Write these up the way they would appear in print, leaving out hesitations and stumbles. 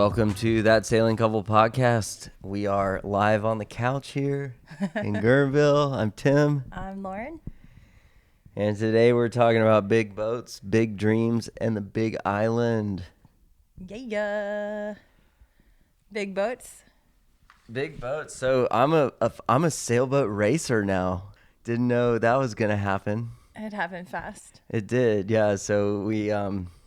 Welcome to That Sailing Couple podcast. We are live on the couch here in Guerneville. I'm Tim. I'm Lauren. And today we're talking about big boats, big dreams, and the big island. Yeah. Big boats. Big boats. So I'm a sailboat racer now. Didn't know that was going to happen. It happened fast. It did, yeah. So we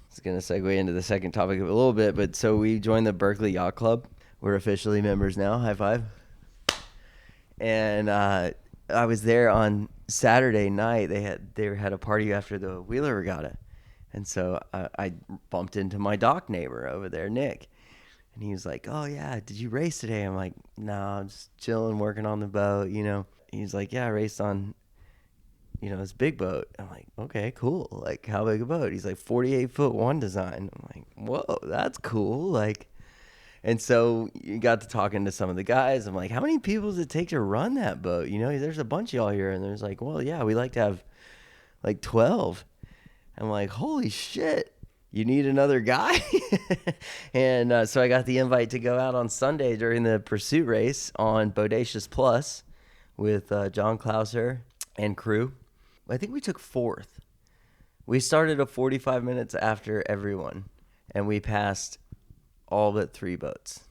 it's going to segue into the second topic of it a little bit, but so we joined the Berkeley Yacht Club. We're officially members now. High five. And I was there on Saturday night. They had a party after the Wheeler Regatta, and so I bumped into my dock neighbor over there, Nick, and he was like, "Oh yeah, did you race today?" I'm like, "No, I'm just chilling, working on the boat, you know." He's like, "Yeah, I raced on, this big boat." I'm like, "Okay, cool. Like, how big a boat?" He's like, 48-foot one design. I'm like, "Whoa, that's cool." Like. And so you got to talking to some of the guys. I'm like, how many people does it take to run that boat? There's a bunch of y'all here. And there's like, well, yeah, we like to have like 12. I'm like, holy shit, you need another guy? And so I got the invite to go out on Sunday during the pursuit race on Bodacious Plus with John Clauser and crew. I think we took fourth. We started 45 minutes after everyone, and we passed all but 3 boats,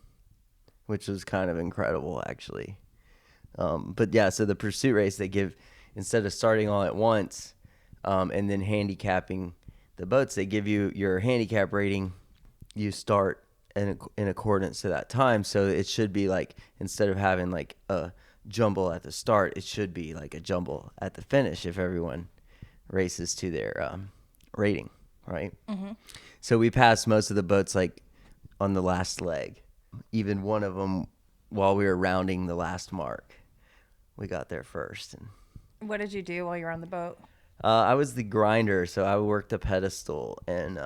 which was kind of incredible, actually. But yeah, so the pursuit race, they give, instead of starting all at once and then handicapping the boats, they give you your handicap rating. You start in accordance to that time. So it should be like, instead of having like a jumble at the start, it should be like a jumble at the finish if everyone races to their rating, right? Mm-hmm. So we passed most of the boats like on the last leg. Even one of them, while we were rounding the last mark, we got there first. And What did you do while you were on the boat? I was the grinder, so I worked the pedestal and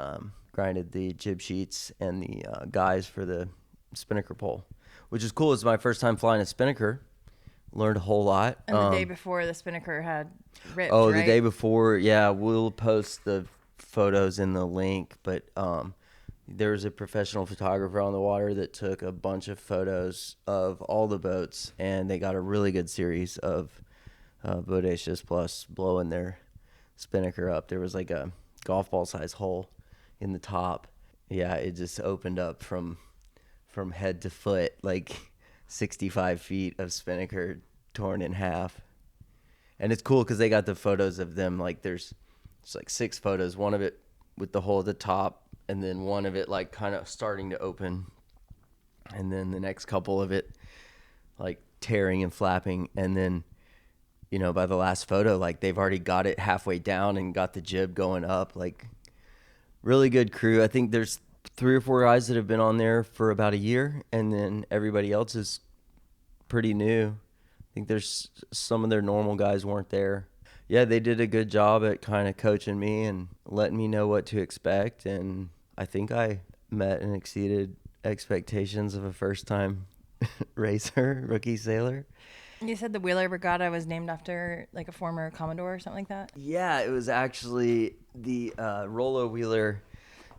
grinded the jib sheets and the guys for the spinnaker pole, which is cool. It's my first time flying a spinnaker. Learned a whole lot. And the day before, the spinnaker had ripped, Oh, right? the day before, yeah. We'll post the photos in the link, but there was a professional photographer on the water that took a bunch of photos of all the boats, and they got a really good series of Bodacious Plus blowing their spinnaker up. There was like a golf ball size hole in the top. Yeah, it just opened up from head to foot, like 65 feet of spinnaker torn in half. And it's cool because they got the photos of them, like there's like 6 photos, one of it with the hole at the top, and then one of it like kind of starting to open, and then the next couple of it like tearing and flapping, and then by the last photo, like they've already got it halfway down and got the jib going up. Like, really good crew. I think there's 3 or 4 guys that have been on there for about a year, and then everybody else is pretty new. I think there's some of their normal guys weren't there. Yeah, they did a good job at kind of coaching me and letting me know what to expect, and I think I met and exceeded expectations of a first-time racer, rookie sailor. You said the Wheeler Regatta was named after like a former Commodore or something like that? Yeah, it was actually the Rollo Wheeler,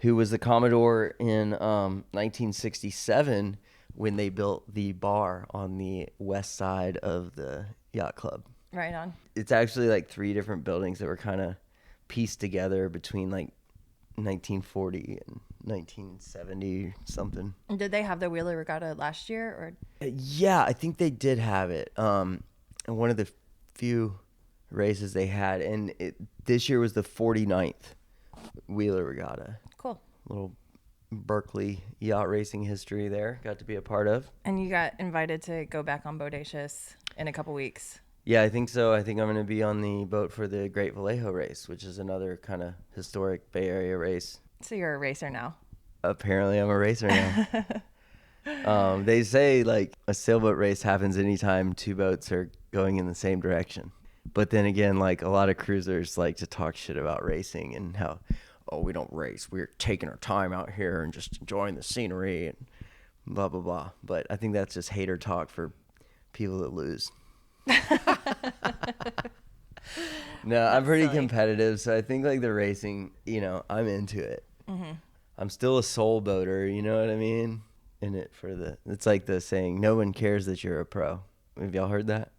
who was the Commodore in 1967 when they built the bar on the west side of the yacht club. Right on. It's actually like 3 different buildings that were kind of pieced together between like 1940 and 1970 something. Did they have the Wheeler Regatta last year? Or Yeah, I think they did have it. And one of the few races they had, and this year was the 49th Wheeler Regatta. Cool. Little Berkeley yacht racing history there. Got to be a part of. And you got invited to go back on Bodacious in a couple weeks. Yeah, I think so. I think I'm going to be on the boat for the Great Vallejo race, which is another kind of historic Bay Area race. So you're a racer now. Apparently, I'm a racer now. They say like a sailboat race happens anytime 2 boats are going in the same direction. But then again, like a lot of cruisers like to talk shit about racing and how, oh, we don't race. We're taking our time out here and just enjoying the scenery and blah, blah, blah. But I think that's just hater talk for people that lose. No, I'm pretty competitive, so I think like the racing, I'm into it. Mm-hmm. I'm still a soul boater, you know what I mean? in it for the. It's like the saying, "No one cares that you're a pro." Have y'all heard that?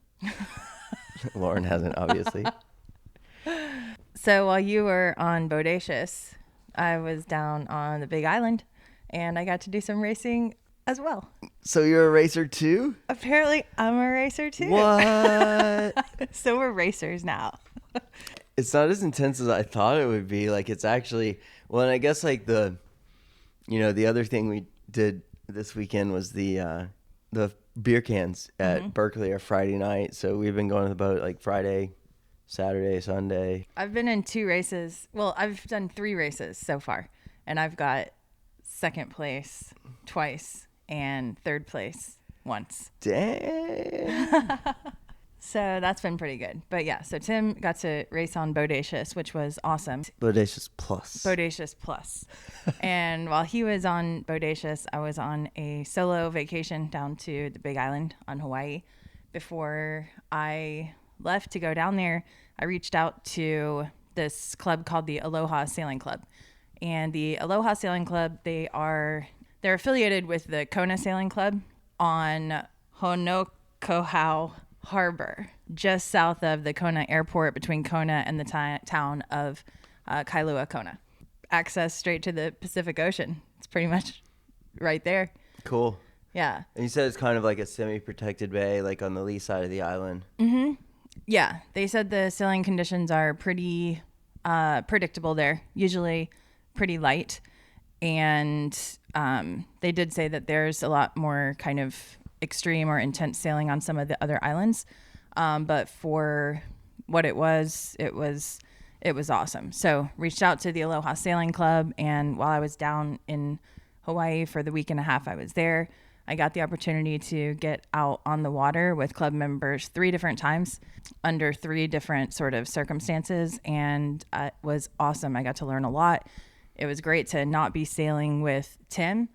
Lauren hasn't, obviously. So while you were on Bodacious, I was down on the Big Island, and I got to do some racing as well. So you're a racer too? Apparently, I'm a racer too. What? So we're racers now. It's not as intense as I thought it would be. Like it's actually, well, and I guess like the other thing we did this weekend was the beer cans at Berkeley are Friday night. So we've been going to the boat like Friday, Saturday, Sunday. I've been in 2 races. Well, I've done 3 races so far, and I've got second place twice and third place once. Dang. So that's been pretty good. But yeah, so Tim got to race on Bodacious, which was awesome. Bodacious Plus. Bodacious Plus. And while he was on Bodacious, I was on a solo vacation down to the Big Island on Hawaii. Before I left to go down there, I reached out to this club called the Aloha Sailing Club. And the Aloha Sailing Club, they're affiliated with the Kona Sailing Club on Honokohau Harbor, just south of the Kona airport, between Kona and the town of Kailua, Kona. Access straight to the Pacific Ocean. It's pretty much right there. Cool. Yeah. And you said it's kind of like a semi-protected bay, like on the lee side of the island. Mm-hmm. Yeah. They said the sailing conditions are pretty predictable there, usually pretty light. And they did say that there's a lot more kind of extreme or intense sailing on some of the other islands. But for what it was awesome. So reached out to the Aloha Sailing Club, and while I was down in Hawaii for the week and a half I was there, I got the opportunity to get out on the water with club members 3 different times under 3 different sort of circumstances, and it was awesome. I got to learn a lot. It was great to not be sailing with Tim.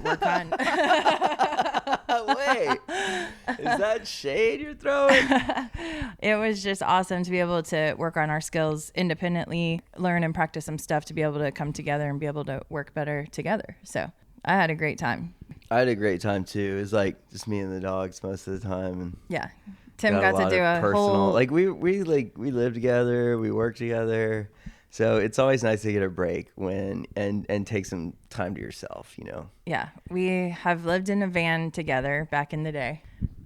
Work on. Wait, is that shade you're throwing? It was just awesome to be able to work on our skills independently, learn and practice some stuff to be able to come together and be able to work better together. So I had a great time. I had a great time too. It was like just me and the dogs most of the time, and yeah, Tim got to do a personal. Whole like we live together, we work together. So it's always nice to get a break and take some time to yourself, you know? Yeah, we have lived in a van together back in the day.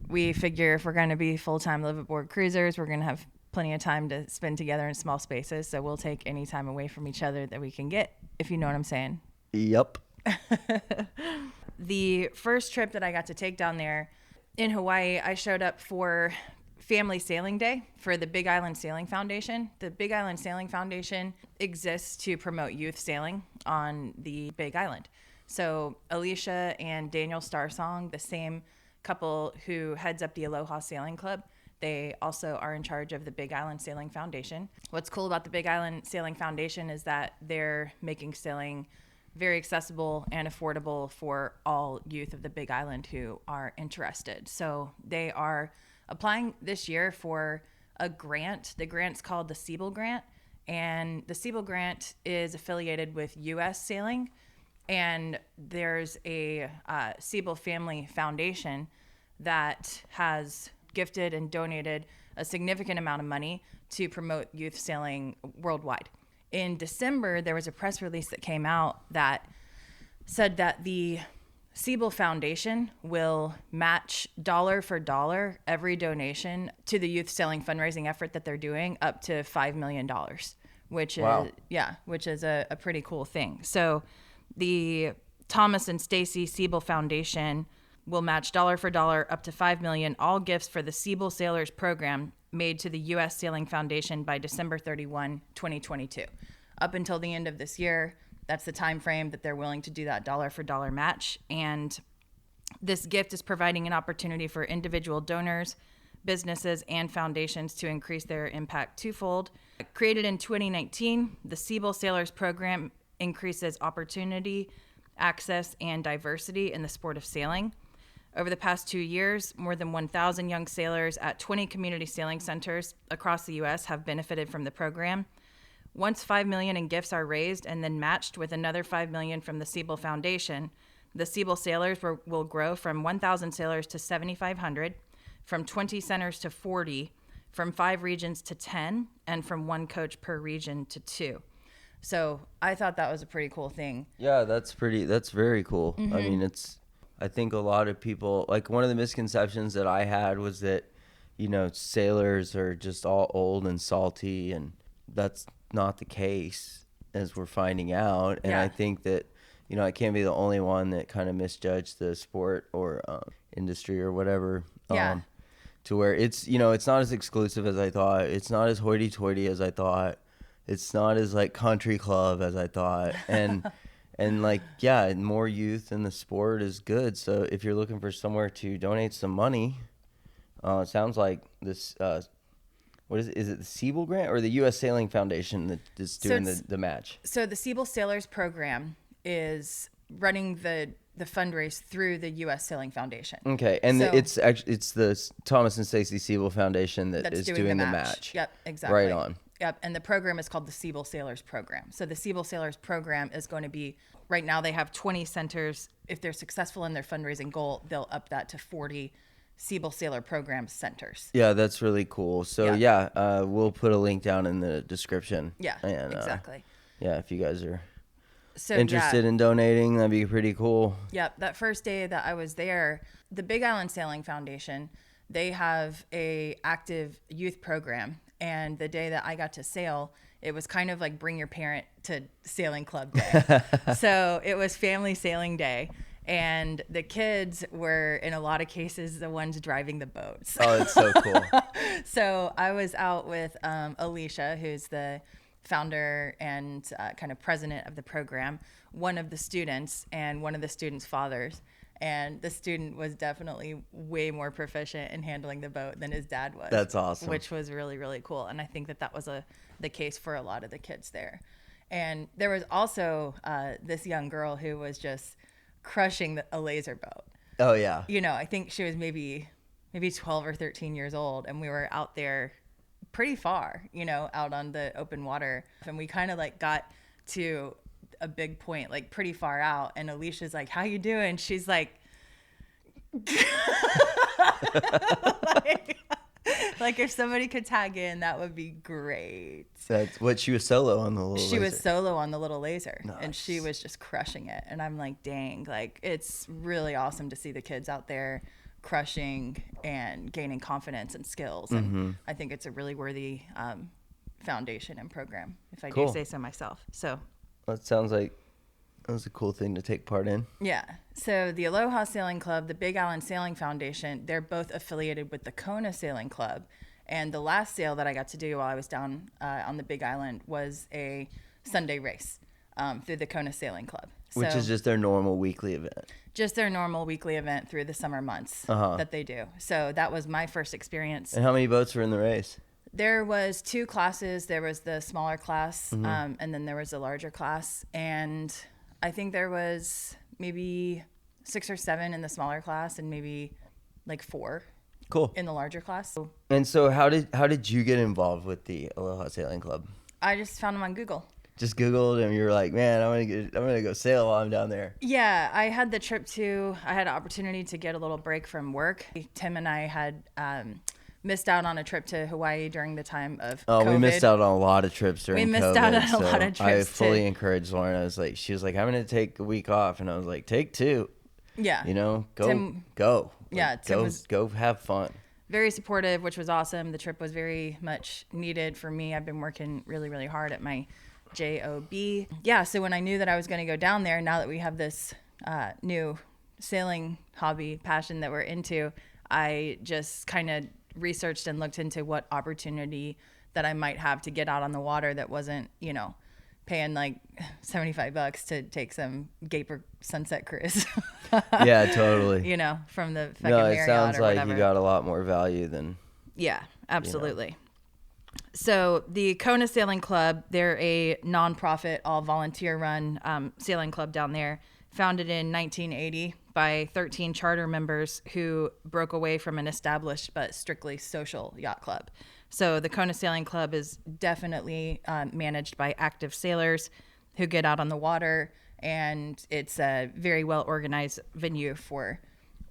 We figure if we're going to be full-time live-aboard cruisers, we're going to have plenty of time to spend together in small spaces. So we'll take any time away from each other that we can get, if you know what I'm saying. Yep. The first trip that I got to take down there in Hawaii, I showed up for Family Sailing Day for the Big Island Sailing Foundation. The Big Island Sailing Foundation exists to promote youth sailing on the Big Island. So Alicia and Daniel Starsong, the same couple who heads up the Aloha Sailing Club, they also are in charge of the Big Island Sailing Foundation. What's cool about the Big Island Sailing Foundation is that they're making sailing very accessible and affordable for all youth of the Big Island who are interested. So they are applying this year for a grant. The grant's called the Siebel grant, and the Siebel grant is affiliated with U.S. Sailing, and there's a Siebel Family Foundation that has gifted and donated a significant amount of money to promote youth sailing worldwide. In December, there was a press release that came out that said that the Siebel Foundation will match dollar for dollar every donation to the youth sailing fundraising effort that they're doing up to $5 million, which is a pretty cool thing. So the Thomas and Stacey Siebel Foundation will match dollar for dollar up to $5 million, all gifts for the Siebel Sailors program made to the U.S. Sailing Foundation by December 31, 2022. Up until the end of this year, that's the time frame that they're willing to do that dollar for dollar match. And this gift is providing an opportunity for individual donors, businesses, and foundations to increase their impact twofold. Created in 2019, the Siebel Sailors program increases opportunity, access, and diversity in the sport of sailing. Over the past 2 years, more than 1,000 young sailors at 20 community sailing centers across the U.S. have benefited from the program. Once $5 million in gifts are raised and then matched with another $5 million from the Siebel Foundation, The Siebel sailors will grow from 1,000 sailors to 7,500, from 20 centers to 40, from 5 regions to 10, and from 1 coach per region to 2. So I thought that was a pretty cool thing. Yeah, that's very cool. I mean, I think a lot of people, like, one of the misconceptions that I had was that, sailors are just all old and salty, and that's not the case, as we're finding out. And I think that, I can't be the only one that kind of misjudged the sport or industry or whatever. Yeah. To where it's, it's not as exclusive as I thought. It's not as hoity-toity as I thought. It's not as, like, country club as I thought. And like, yeah, more youth in the sport is good. So if you're looking for somewhere to donate some money, it sounds like this, what is it? Is it the Siebel grant or the U.S. Sailing Foundation that is doing the match? So the Siebel Sailors Program is running the fundraise through the U.S. Sailing Foundation. Okay, and it's the Thomas and Stacey Siebel Foundation that is doing the match. Yep, exactly. Right on. Yep, and the program is called the Siebel Sailors Program. So the Siebel Sailors Program is going to be, right now they have 20 centers. If they're successful in their fundraising goal, they'll up that to 40 Siebel Sailor Program centers. Yeah, that's really cool. So we'll put a link down in the description. Yeah, and, exactly. If you guys are interested in donating, that'd be pretty cool. Yep, that first day that I was there, the Big Island Sailing Foundation, they have a active youth program. And the day that I got to sail, it was kind of like bring your parent to sailing club day. So it was family sailing day. And the kids were, in a lot of cases, the ones driving the boats. Oh, it's so cool. So I was out with Alicia, who's the founder and kind of president of the program, one of the students, and one of the students' fathers. And the student was definitely way more proficient in handling the boat than his dad was. That's awesome. Which was really, really cool. And I think that was the case for a lot of the kids there. And there was also this young girl who was just crushing a laser boat. Oh, yeah. I think she was maybe 12 or 13 years old. And we were out there pretty far, out on the open water. And we kind of like got to a big point, like pretty far out, and Alicia's like, "How you doing?" She's like, like if somebody could tag in, that would be great. That's what she was solo on the little laser. She was solo on the little laser. Nice. And she was just crushing it. And I'm like, dang, like it's really awesome to see the kids out there crushing and gaining confidence and skills. And I think it's a really worthy foundation and program, if I do say so myself. So that sounds like that was a cool thing to take part in. Yeah. So the Aloha Sailing Club, the Big Island Sailing Foundation, they're both affiliated with the Kona Sailing Club. And the last sail that I got to do while I was down on the Big Island was a Sunday race through the Kona Sailing Club. Which is just their normal weekly event. Just their normal weekly event through the summer months that they do. So that was my first experience. And how many boats were in the race? There was 2 classes. There was the smaller class, and then there was a larger class. And I think there was maybe 6 or 7 in the smaller class, and maybe like 4 in the larger class. And so how did you get involved with the Aloha Sailing Club? I just found them on Google. Just Googled, and you were like, man, I'm gonna go sail while I'm down there. Yeah, I had an opportunity to get a little break from work. Tim and I had missed out on a trip to Hawaii during the time of COVID. We missed out on a lot of trips during COVID. We missed out on a lot of trips. I fully encouraged Lauren. She was like, I'm going to take a week off. And I was like, take 2. Yeah. Go. Yeah. Tim go have fun. Very supportive, which was awesome. The trip was very much needed for me. I've been working really, really hard at my job. Yeah. So when I knew that I was going to go down there, now that we have this new sailing hobby passion that we're into, I just kind of researched and looked into what opportunity that I might have to get out on the water that wasn't, paying like $75 to take some Gaper sunset cruise. Yeah, totally. From the fucking Marriott. No, it sounds like whatever. You got a lot more value than. Yeah, absolutely. So the Kona Sailing Club, they're a nonprofit, all volunteer run sailing club down there, founded in 1980 by 13 charter members who broke away from an established but strictly social yacht club. So the Kona Sailing Club is definitely managed by active sailors who get out on the water and it's a very well organized venue for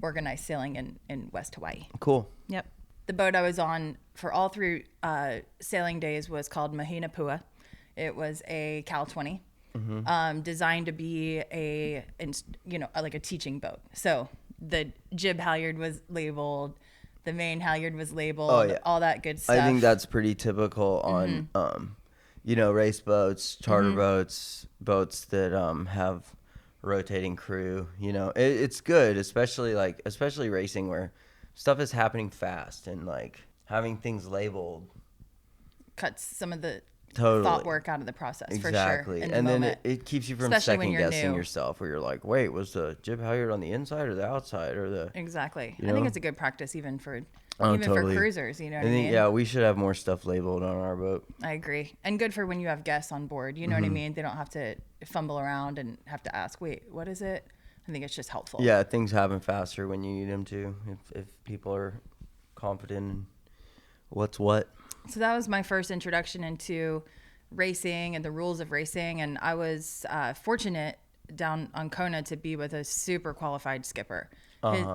organized sailing in West Hawaii. Cool. Yep. The boat I was on for all 3 sailing days was called Mahina Pua. It was a Cal 20, designed to be like a teaching boat. So the jib halyard was labeled, the main halyard was labeled, all that good stuff. I think that's pretty typical on, race boats, charter boats, boats that have rotating crew. It's good, especially racing where stuff is happening fast, and like having things labeled cuts some of the totally thought work out of the process. Exactly. For sure. And then it keeps you from Especially when second you're guessing new. yourself, where you're like, wait, was the jib halyard on the inside or the outside or the Exactly. you I think know? it's a good practice even for Totally. for cruisers, you know what I I think, mean? yeah, we should have more stuff labeled on our boat. I agree. And good for when you have guests on board, you know what I mean? They don't have to fumble around and have to ask, wait, what is it? I think it's just helpful. Yeah, things happen faster when you need them to, if people are confident in what's what. So that was my first introduction into racing and the rules of racing. And I was fortunate down on Kona to be with a super qualified skipper.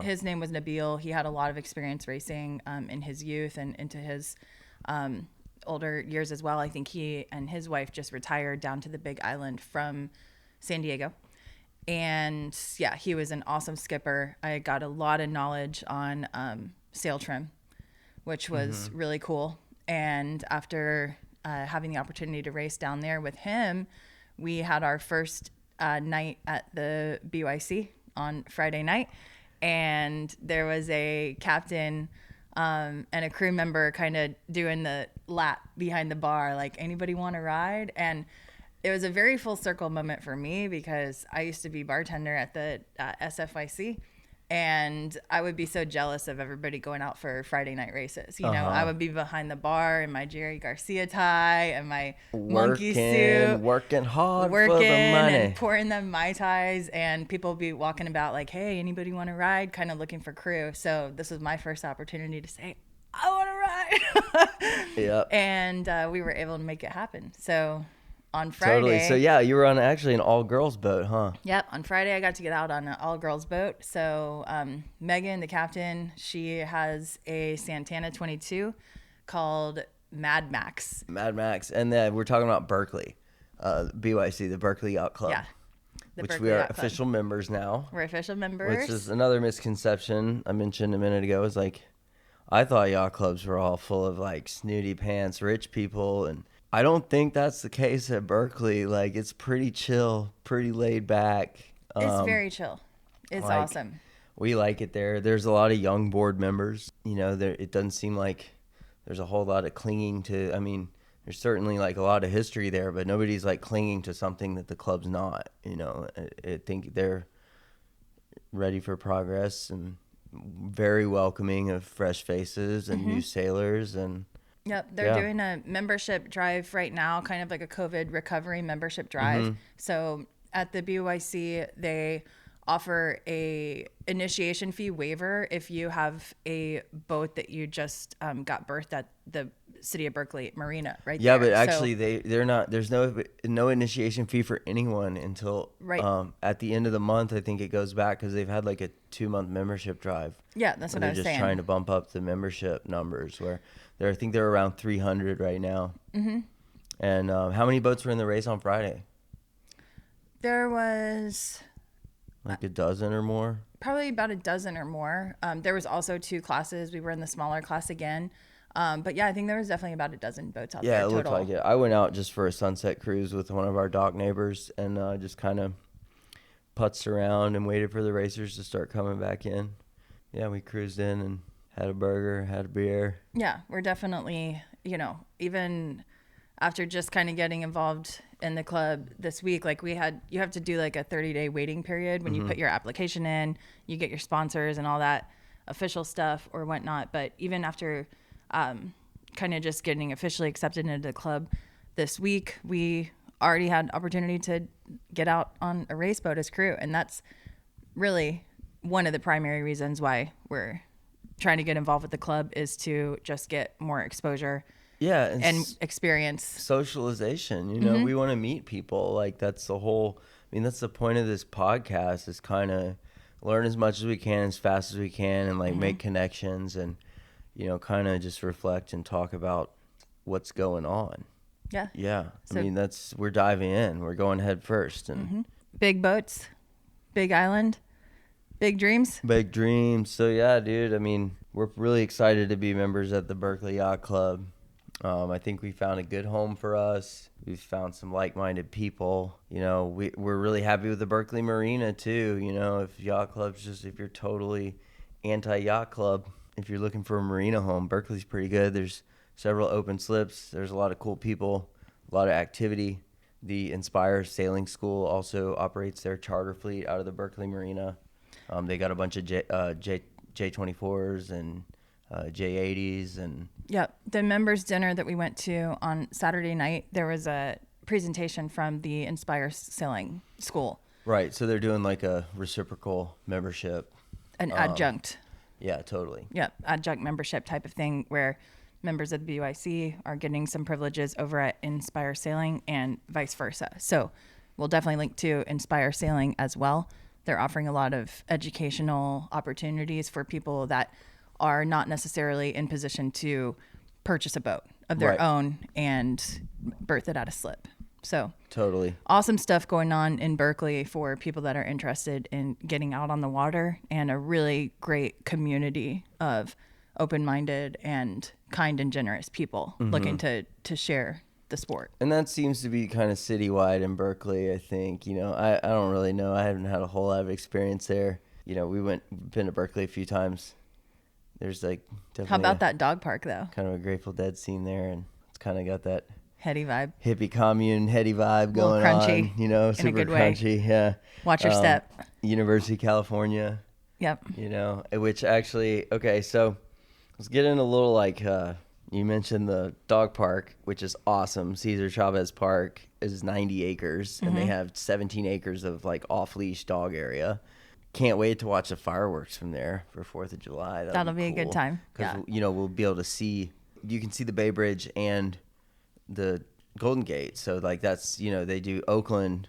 His name was Nabil. He had a lot of experience racing in his youth and into his older years as well. I think he and his wife just retired down to the Big Island from San Diego. And yeah, he was an awesome skipper. I got a lot of knowledge on sail trim, which was really cool. And after having the opportunity to race down there with him, we had our first night at the BYC on Friday night. And there was a captain and a crew member kind of doing the lap behind the bar, like, anybody want to ride? And it was a very full circle moment for me because I used to be bartender at the SFYC, and I would be so jealous of everybody going out for Friday night races. I would be behind the bar in my Jerry Garcia tie and my monkey suit, working hard for the money, and pouring them Mai Tais, and people would be walking about like, hey, anybody want to ride? Kind of looking for crew. So this was my first opportunity to say, I want to ride. Yep. And we were able to make it happen. So on Friday. Totally. So yeah, you were on actually an all-girls boat, huh? Yep. On Friday, I got to get out on an all-girls boat. So Megan, the captain, she has a Santana 22 called Mad Max. Mad Max. And then we're talking about Berkeley, BYC, the Berkeley Yacht Club. Yeah. Which we are official members now. We're official members. Which is another misconception I mentioned a minute ago. Is like, I thought yacht clubs were all full of like snooty pants, rich people, and I don't think that's the case at Berkeley. Like, it's pretty chill, pretty laid back. It's very chill. It's like, awesome. We like it there. There's a lot of young board members. It doesn't seem like there's a whole lot of clinging to. I mean, there's certainly like a lot of history there, but nobody's like clinging to something that the club's not. I think they're ready for progress and very welcoming of fresh faces and new sailors. And yep, they're doing a membership drive right now, kind of like a COVID recovery membership drive. So at the BYC, they offer a initiation fee waiver if you have a boat that you just got berthed at the City of Berkeley Marina, right? Yeah, there. but actually they're not. There's no initiation fee for anyone until at the end of the month. I think it goes back because they've had like a 2-month membership drive. Yeah, that's what I was saying. They're just trying to bump up the membership numbers. Where I think they're around 300 right now. And how many boats were in the race on Friday? There was like a dozen or more. Probably about a dozen or more. There was also 2 classes. We were in the smaller class again. But yeah, I think there was definitely about a dozen boats out there. Yeah, it total. looked like it. I went out just for a sunset cruise with one of our dock neighbors and just kind of putzed around and waited for the racers to start coming back in. Yeah, we cruised in and had a burger, had a beer. Yeah, we're definitely, even after just kind of getting involved in the club this week, like you have to do like a 30-day waiting period when you put your application in, you get your sponsors and all that official stuff or whatnot. But even after kind of just getting officially accepted into the club this week, we already had opportunity to get out on a race boat as crew. And that's really one of the primary reasons why we're trying to get involved with the club, is to just get more exposure and experience. Socialization, we want to meet people. Like, that's the whole mean, that's the point of this podcast, is kind of learn as much as we can, as fast as we can, and like make connections and, kind of just reflect and talk about what's going on. Yeah. Yeah. So- I mean, we're diving in. We're going head first. And Big boats, big island, big dreams. big dreams. So, yeah, dude, I mean, we're really excited to be members at the Berkeley Yacht Club. I think we found a good home for us. We've found some like-minded people. We're really happy with the Berkeley Marina too. If yacht clubs, if you're totally anti-yacht club, if you're looking for a marina home, Berkeley's pretty good. There's several open slips. There's a lot of cool people, a lot of activity. The Inspire Sailing School also operates their charter fleet out of the Berkeley Marina. They got a bunch of J24s and J80s and Yep. The members dinner that we went to on Saturday night, there was a presentation from the Inspire Sailing School. right. So they're doing like a reciprocal membership. An adjunct. Yeah, totally. Yep. Adjunct membership type of thing where members of the BYC are getting some privileges over at Inspire Sailing and vice versa. So we'll definitely link to Inspire Sailing as well. They're offering a lot of educational opportunities for people that are not necessarily in position to purchase a boat of their Right. own and berth it at a slip. So Totally. awesome stuff going on in Berkeley for people that are interested in getting out on the water, and a really great community of open-minded and kind and generous people looking to share the sport. And that seems to be kind of citywide in Berkeley, I think. I don't really know. I haven't had a whole lot of experience there. Been to Berkeley a few times. There's like definitely How about that dog park though? kind of a Grateful Dead scene there, and it's kind of got that Heady vibe. hippie commune heady vibe Little going crunchy, on. in a Super good way. crunchy. Yeah. Watch your step. University of California. Yep. Which actually, okay, so let's get in a little you mentioned the dog park, which is awesome. Cesar Chavez Park is 90 acres, and they have 17 acres of like off-leash dog area. Can't wait to watch the fireworks from there for 4th of July. That'll be a good time. Because, we'll be able to you can see the Bay Bridge and the Golden Gate. So, like, that's, they do Oakland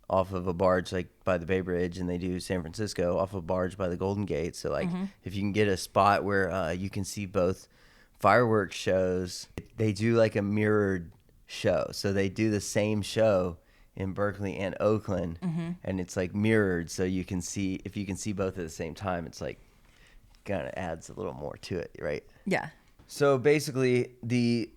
off of a barge, like, by the Bay Bridge, and they do San Francisco off a barge by the Golden Gate. So, like, if you can get a spot where you can see both fireworks shows, they do, like, a mirrored show. So, they do the same show in Berkeley and Oakland, and it's like mirrored, so you can see, if you can see both at the same time, it's like kind of adds a little more to it, right? Yeah. So basically, the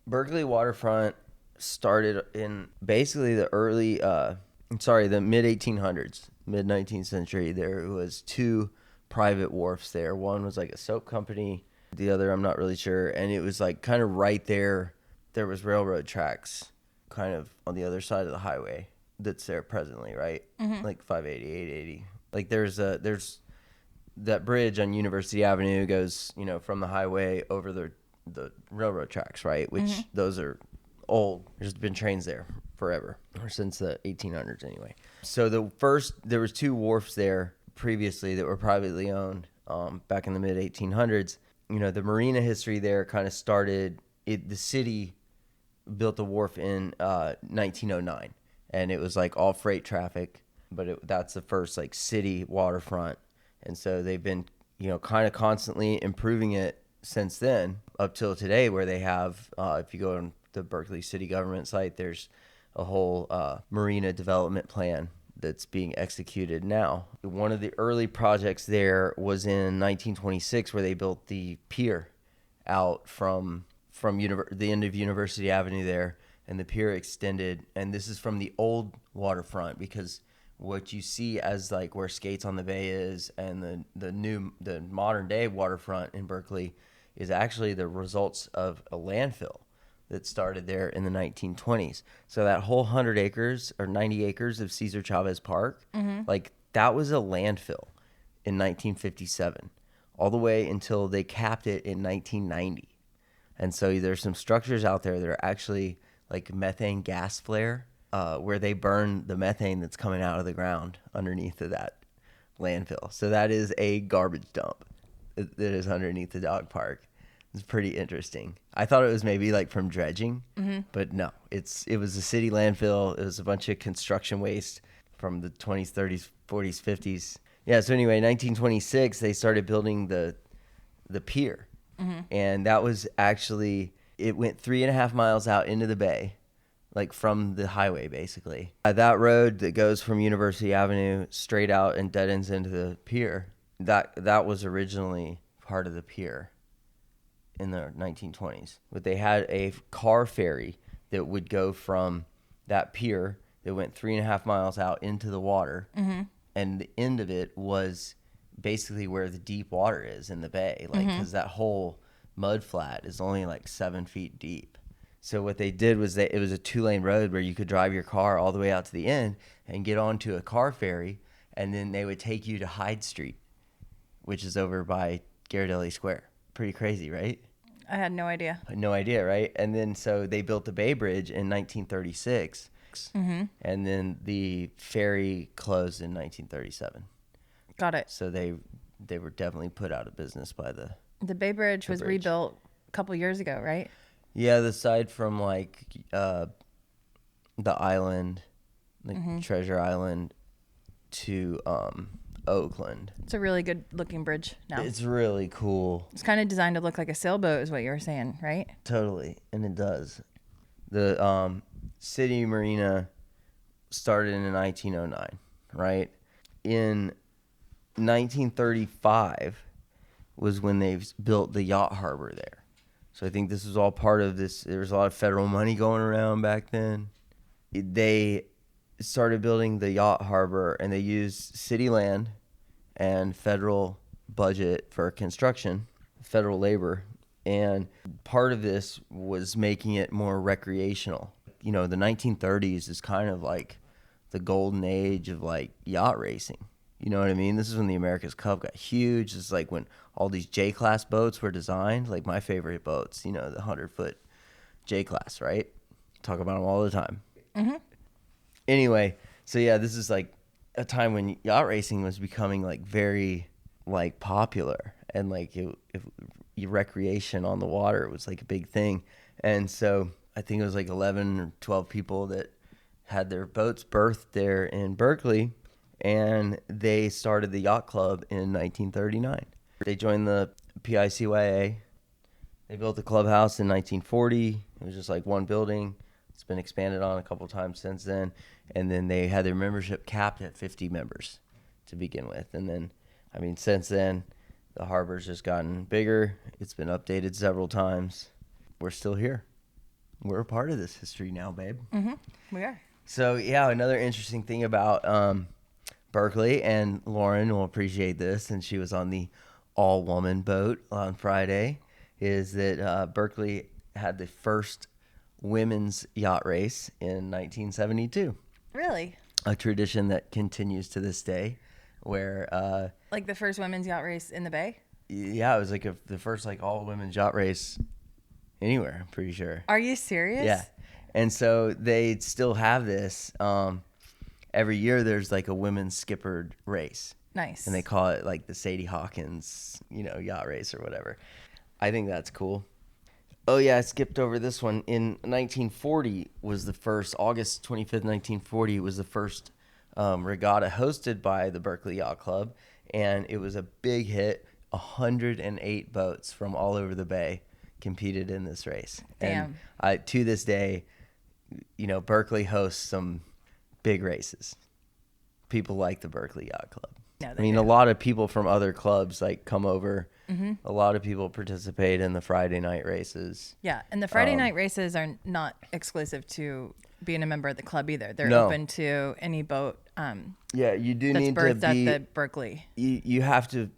Berkeley Waterfront started in basically the mid 1800s, mid 19th century. There was 2 private wharfs there. One was like a soap company, the other I'm not really sure, and it was like kind of right there. There was railroad tracks kind of on the other side of the highway that's there presently, right? Like 580, 880. Like there's that bridge on University Avenue goes, from the highway over the railroad tracks, right? Which those are old. There's been trains there forever, or since the 1800s anyway. So there was 2 wharfs there previously that were privately owned back in the mid 1800s. The marina history there kind of started. The city built a wharf in 1909, and it was like all freight traffic, but that's the first like city waterfront, and so they've been kind of constantly improving it since then up till today, where they have if you go on the Berkeley city government site, there's a whole marina development plan that's being executed now. One of the early projects there was in 1926, where they built the pier out from the end of University Avenue there, and the pier extended, and this is from the old waterfront, because what you see as like where Skates on the Bay is and the modern day waterfront in Berkeley is actually the results of a landfill that started there in the 1920s. So that whole 100 acres or 90 acres of Cesar Chavez Park, like that was a landfill in 1957, all the way until they capped it in 1990. And so there's some structures out there that are actually like methane gas flare, where they burn the methane that's coming out of the ground underneath of that landfill. So that is a garbage dump that is underneath the dog park. It's pretty interesting. I thought it was maybe like from dredging, but no, it was a city landfill. It was a bunch of construction waste from the 20s, 30s, 40s, 50s. Yeah. So anyway, 1926, they started building the pier, and that was actually, it went 3.5 miles out into the bay, like from the highway, basically. That road that goes from University Avenue straight out and dead ends into the pier, that was originally part of the pier in the 1920s. But they had a car ferry that would go from that pier that went 3.5 miles out into the water, and the end of it was basically where the deep water is in the bay, like, because that whole mud flat is only like 7 feet deep. So what they did was it was a 2-lane road where you could drive your car all the way out to the end and get onto a car ferry, and then they would take you to Hyde Street, which is over by Ghirardelli Square. Pretty crazy, right? I had no idea. No idea, right? And then so they built the Bay Bridge in 1936, and then the ferry closed in 1937. Got it. So they were definitely put out of business by The Bay Bridge was rebuilt a couple years ago, right? Yeah, the side from like the island, like Treasure Island, to Oakland. It's a really good looking bridge now. It's really cool. It's kind of designed to look like a sailboat, is what you were saying, right? Totally, and it does. The city marina started in 1909, right? In 1935 was when they built the yacht harbor there. So I think this was all part of this. There was a lot of federal money going around back then. They started building the yacht harbor, and they used city land and federal budget for construction, federal labor. And part of this was making it more recreational. You know, the 1930s is kind of like the golden age of like yacht racing. You know what I mean? This is when the America's Cup got huge. It's like when all these J-class boats were designed. Like my favorite boats, you know, the 100-foot J-class, right? Talk about them all the time. Anyway, so yeah, this is like a time when yacht racing was becoming like very like popular, and like recreation on the water was like a big thing. And so I think it was like 11 or 12 people that had their boats berthed there in Berkeley, and they started the yacht club in 1939. They joined the PICYA. They built the clubhouse in 1940. It was just like one building. It's been expanded on a couple times since then. And then they had their membership capped at 50 members to begin with. And then, I mean, since then, the harbor's just gotten bigger. It's been updated several times. We're still here. We're a part of this history now, babe. We are. So, yeah, another interesting thing about Berkeley, and Lauren will appreciate this, and she was on the all-woman boat on Friday, is that Berkeley had the first women's yacht race in 1972. Really? A tradition that continues to this day, where Like the first women's yacht race in the Bay? yeah, it was like the first like all women's yacht race anywhere, I'm pretty sure. Are you serious? Yeah. And so they still have this. Every year there's like a women's skippered race. Nice. And they call it like the Sadie Hawkins, you know, yacht race or whatever. I think that's cool. Oh yeah, I skipped over this one. In 1940 was the first, August 25th, 1940 was the first regatta hosted by the Berkeley Yacht Club, and it was a big hit. 108 boats from all over the bay competed in this race. Damn. And to this day, you know, Berkeley hosts some big races. People like the Berkeley Yacht Club. No, I mean, a lot of people from other clubs like come over. A lot of people participate in the Friday night races. Yeah, and the Friday night races are not exclusive to being a member of the club either. They're No. open to any boat Yeah, you do that's need to berthed be. at the Berkeley. You have to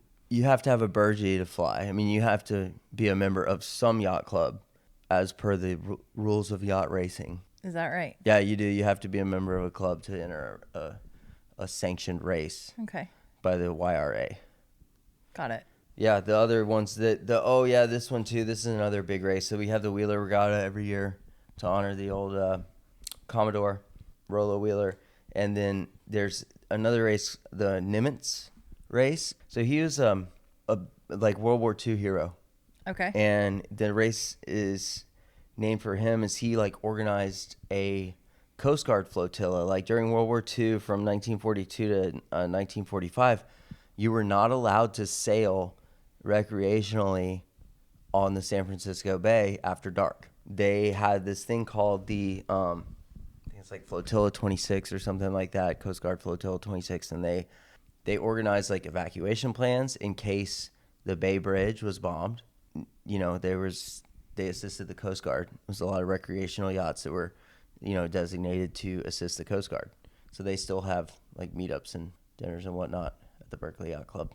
have a burgee to fly. I mean, you have to be a member of some yacht club, as per the rules of yacht racing. Is that right? Yeah, you do. You have to be a member of a club to enter a sanctioned race Okay, by the YRA. got it. Yeah, the other ones this one too. This is another big race. So we have the Wheeler Regatta every year to honor the old Commodore Rollo Wheeler, and then there's another race, the Nimitz race. So he was a like World War II hero. Okay. And the race is named for him as he like organized a Coast Guard flotilla. Like during World War II from 1942 to 1945, you were not allowed to sail recreationally on the San Francisco Bay after dark. They had this thing called the I think it's like Flotilla 26 or something like that, Coast Guard Flotilla 26, and they organized like evacuation plans in case the Bay Bridge was bombed. You know, they assisted the Coast Guard. There was a lot of recreational yachts that were, you know, designated to assist the Coast Guard. So they still have like meetups and dinners and whatnot at the Berkeley Yacht Club.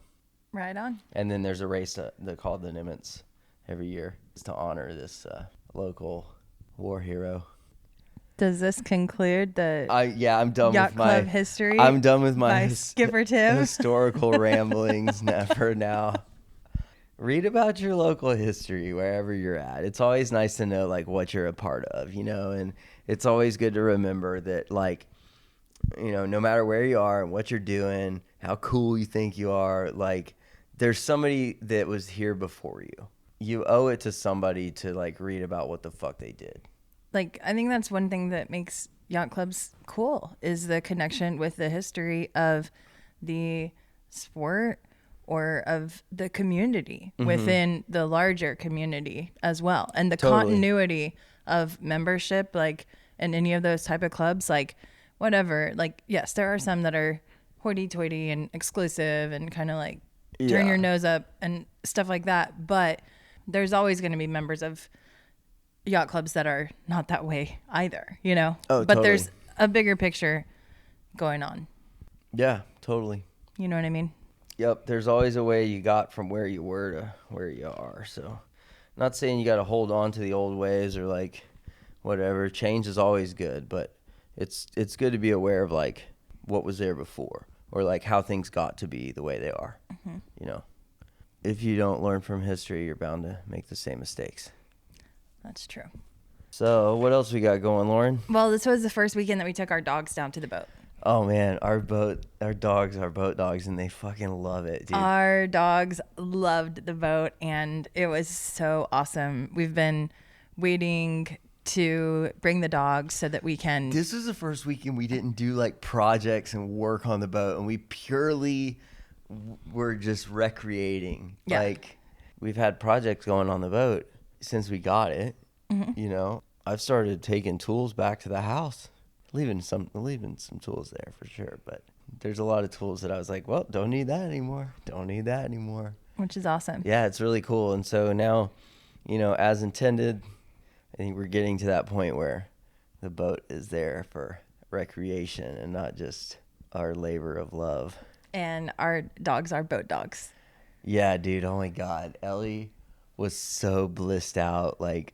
Right on. And then there's a race they called the Nimitz every year. It's to honor this local war hero. Does this conclude the I'm done Yacht with my Club history? I'm done with my by Skipper Tim? historical ramblings for now. Read about your local history wherever you're at. It's always nice to know like what you're a part of, you know, and it's always good to remember that like, you know, no matter where you are and what you're doing, how cool you think you are, like there's somebody that was here before you. You owe it to somebody to like read about what the fuck they did. Like, I think that's one thing that makes yacht clubs cool is the connection with the history of the sport or of the community within the larger community as well. And the continuity of membership, like in any of those type of clubs, like whatever, like, yes, there are some that are hoity-toity and exclusive and kind of like turn your nose up and stuff like that. But there's always going to be members of yacht clubs that are not that way either, you know? Oh, but totally. there's a bigger picture going on. Yeah, totally. You know what I mean? Yep, there's always a way you got from where you were to where you are. So, not saying you got to hold on to the old ways or like whatever. Change is always good, but it's good to be aware of like what was there before or like how things got to be the way they are. You know, if you don't learn from history, you're bound to make the same mistakes. That's true. So, what else we got going, Lauren? Well, this was the first weekend that we took our dogs down to the boat. Oh man, our boat dogs, and they fucking love it, dude. Our dogs loved the boat, and it was so awesome. We've been waiting to bring the dogs so that we can. This was the first weekend we didn't do like projects and work on the boat, and we purely were just recreating. Yeah. Like we've had projects going on the boat since we got it. You know, I've started taking tools back to the house. Leaving some tools there for sure, but there's a lot of tools that I was like, well, don't need that anymore. Which is awesome. Yeah, it's really cool. And so now, you know, as intended, I think we're getting to that point where the boat is there for recreation and not just our labor of love. And our dogs are boat dogs. Yeah, dude. Oh my God. Ellie was so blissed out, like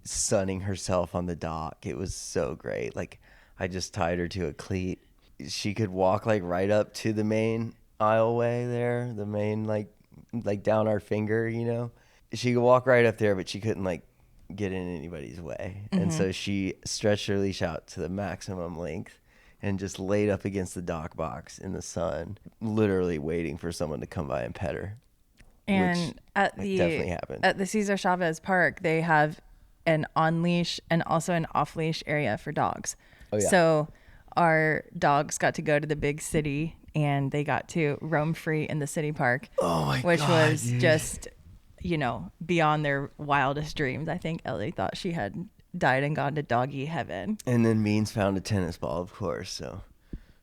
sunning herself on the dock. It was so great. Like I just tied her to a cleat. She could walk like right up to the main aisleway there, the main like down our finger, you know. She could walk right up there, but she couldn't like get in anybody's way. And so she stretched her leash out to the maximum length and just laid up against the dock box in the sun, literally waiting for someone to come by and pet her. And definitely happened. At the Cesar Chavez Park, they have an on leash and also an off leash area for dogs. Oh, yeah. So our dogs got to go to the big city and they got to roam free in the city park. Oh my which God, was dude. just, you know, beyond their wildest dreams. I think Ellie thought she had died and gone to doggy heaven. And then Means found a tennis ball, of course, so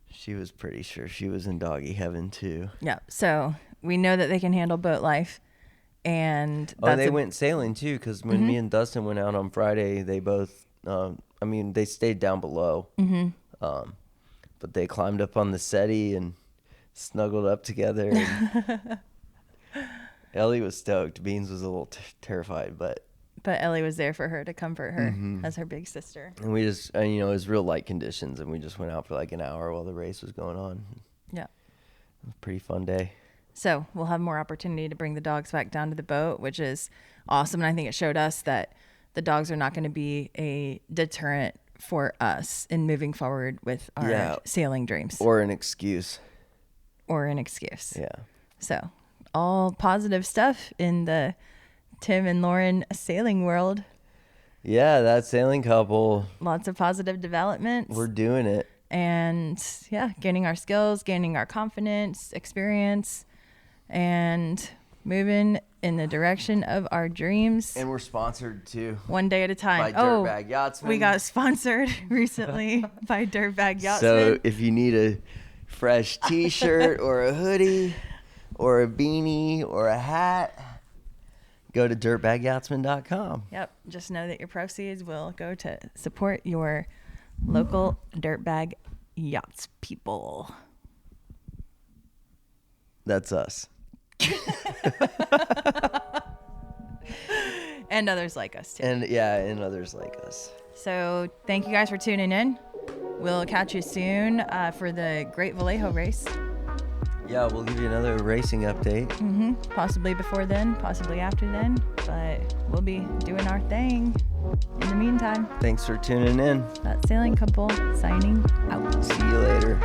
she was pretty sure she was in doggy heaven too. Yeah. So we know that they can handle boat life. And they went sailing too, because when me and Dustin went out on Friday, they both, they stayed down below. But they climbed up on the settee and snuggled up together. And Ellie was stoked. Beans was a little terrified, but Ellie was there for her to comfort her as her big sister. And we just, it was real light conditions, and we just went out for like an hour while the race was going on. Yeah. It was a pretty fun day. So we'll have more opportunity to bring the dogs back down to the boat, which is awesome. And I think it showed us that the dogs are not going to be a deterrent for us in moving forward with our sailing dreams. Or an excuse. Yeah. Yeah. So all positive stuff in the Tim and Lauren Sailing World. Yeah, that sailing couple. Lots of positive developments. We're doing it. And yeah, gaining our skills, gaining our confidence, experience, and moving in the direction of our dreams. And we're sponsored too. One day at a time. By Dirtbag Yachtsman. We got sponsored recently by Dirtbag Yachtsman. So if you need a fresh t-shirt or a hoodie or a beanie or a hat, go to dirtbagyachtsman.com. Yep. Just know that your proceeds will go to support your local Dirtbag Yachts people. That's us. And others like us too. And others like us. So thank you guys for tuning in. We'll catch you soon for the Great Vallejo race. Yeah, we'll give you another racing update. Possibly before then, possibly after then, but we'll be doing our thing in the meantime. Thanks for tuning in. That sailing couple signing out. See you later.